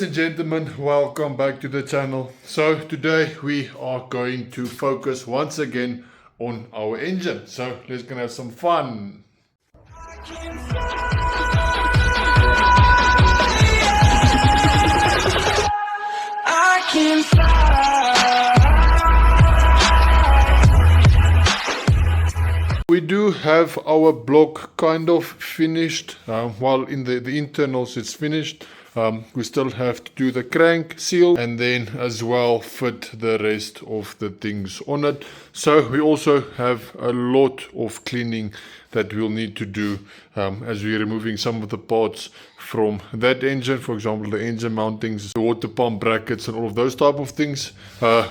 Ladies and gentlemen, welcome back to the channel. So today we are going to focus once again on our engine. So let's gonna have some fun. We do have our block kind of finished. While in the internals it's finished. We still have to do the crank seal and then as well fit the rest of the things on it. So we also have a lot of cleaning that we'll need to do as we're removing some of the parts from that engine. For example, the engine mountings, the water pump brackets and all of those type of things.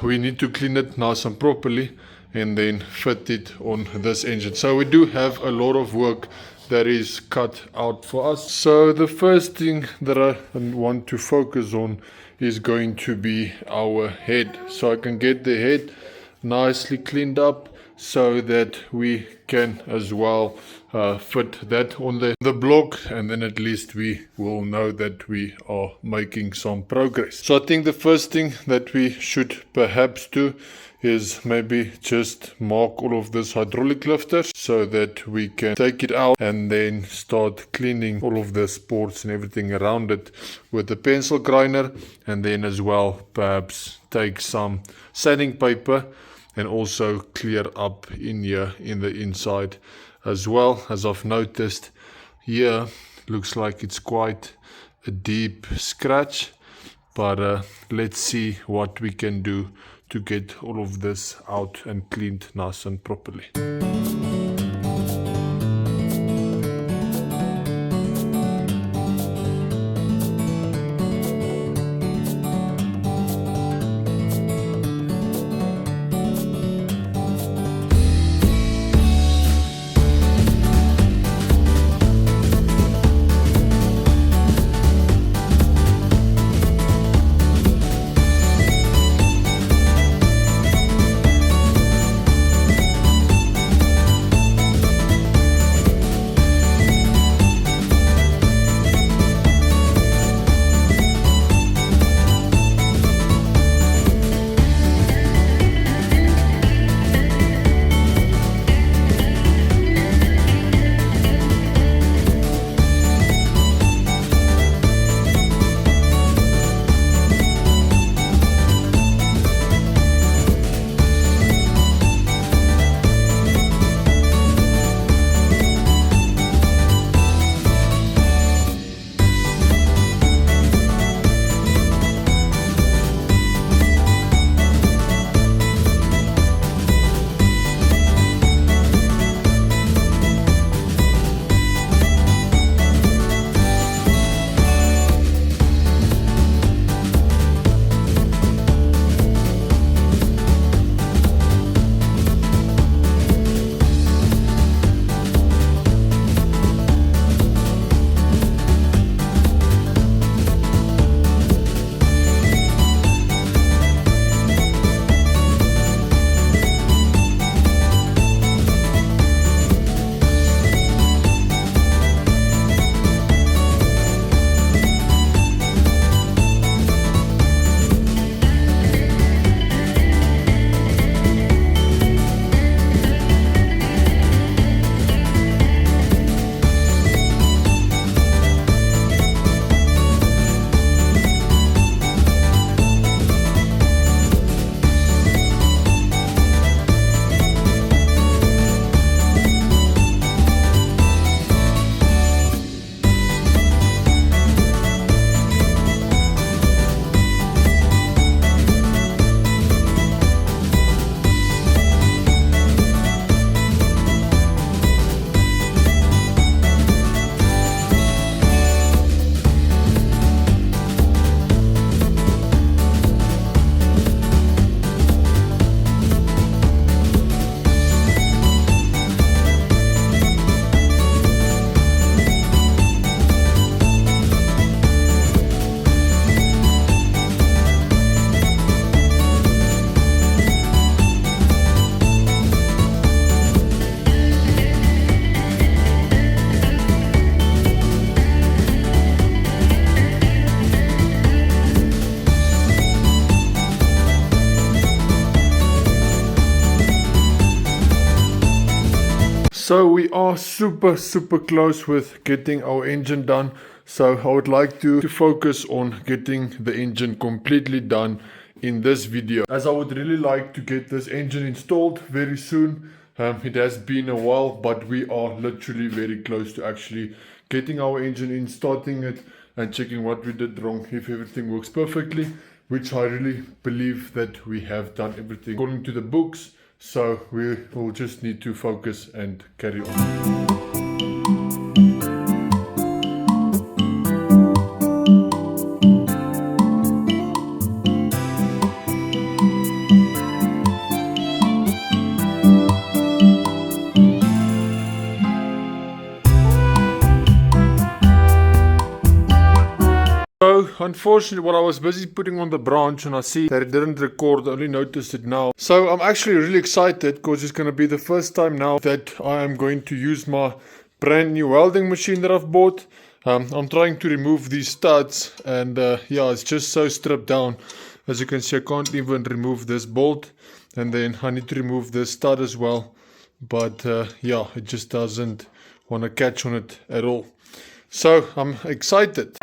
We need to clean it nice and properly and then fit it on this engine. So we do have a lot of work that is cut out for us. So the first thing that I want to focus on is going to be our head. So I can get the head nicely cleaned up so that we can as well fit that on the block, and then at least we will know that we are making some progress. So I think the first thing that we should perhaps do is maybe just mark all of this hydraulic lifter so that we can take it out and then start cleaning all of the sports and everything around it with the pencil grinder, and then as well perhaps take some sanding paper and also clear up in here in the inside as well. As I've noticed here, looks like it's quite a deep scratch, but let's see what we can do to get all of this out and cleaned nice and properly. So we are super close with getting our engine done. So I would like to focus on getting the engine completely done in this video, as I would really like to get this engine installed very soon. It has been a while, but we are literally very close to actually getting our engine in, starting it and checking what we did wrong, if everything works perfectly, which I really believe that we have done everything according to the books. So we will just need to focus and carry on. So, unfortunately, while I was busy putting on the branch and I see that it didn't record, I only noticed it now. So, I'm actually really excited because it's going to be the first time now that I am going to use my brand new welding machine that I've bought. I'm trying to remove these studs and yeah, it's just so stripped down. As you can see, I can't even remove this bolt, and then I need to remove this stud as well. But yeah, it just doesn't want to catch on it at all. So, I'm excited.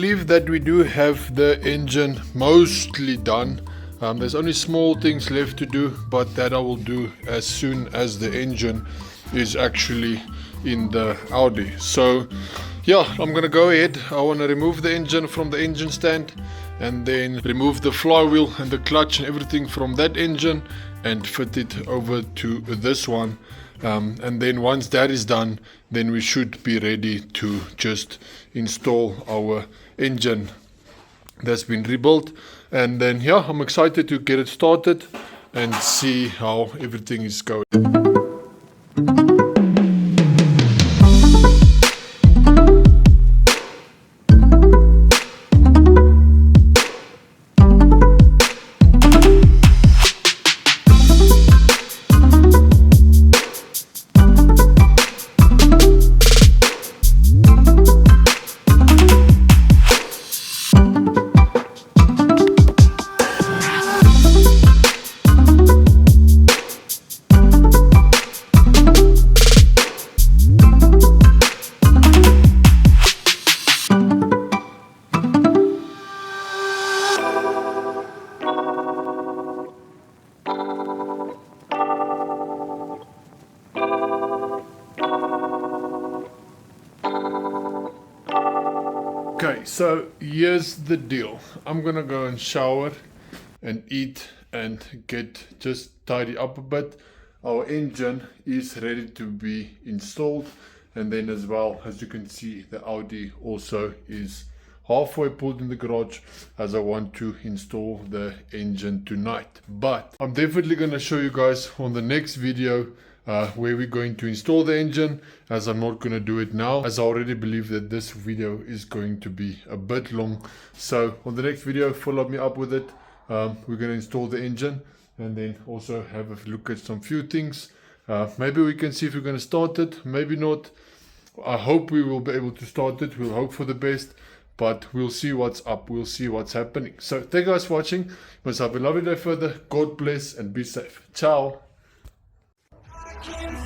believe that we do have the engine mostly done. There's only small things left to do, but that I will do as soon as the engine is actually in the Audi. So yeah, I'm gonna go ahead. I want to remove the engine from the engine stand, and then remove the flywheel and the clutch and everything from that engine and fit it over to this one. And then once that is done, then we should be ready to just install our engine that's been rebuilt. And then yeah, I'm excited to get it started and see how everything is going. Okay, so here's the deal. I'm gonna go and shower and eat and get just tidy up a bit. Our engine is ready to be installed, and then as well, as you can see, the Audi also is halfway pulled in the garage, as I want to install the engine tonight. But I'm definitely gonna show you guys on the next video where we're going to install the engine, as I'm not going to do it now, as I already believe that this video is going to be a bit long. So on the next video, follow me up with it. We're going to install the engine and then also have a look at some few things. Maybe we can see if we're going to start it, maybe not. I hope we will be able to start it. We'll hope for the best, but we'll see what's up, we'll see what's happening. So thank you guys for watching. You must have a lovely day further. God bless and be safe. Ciao. Can't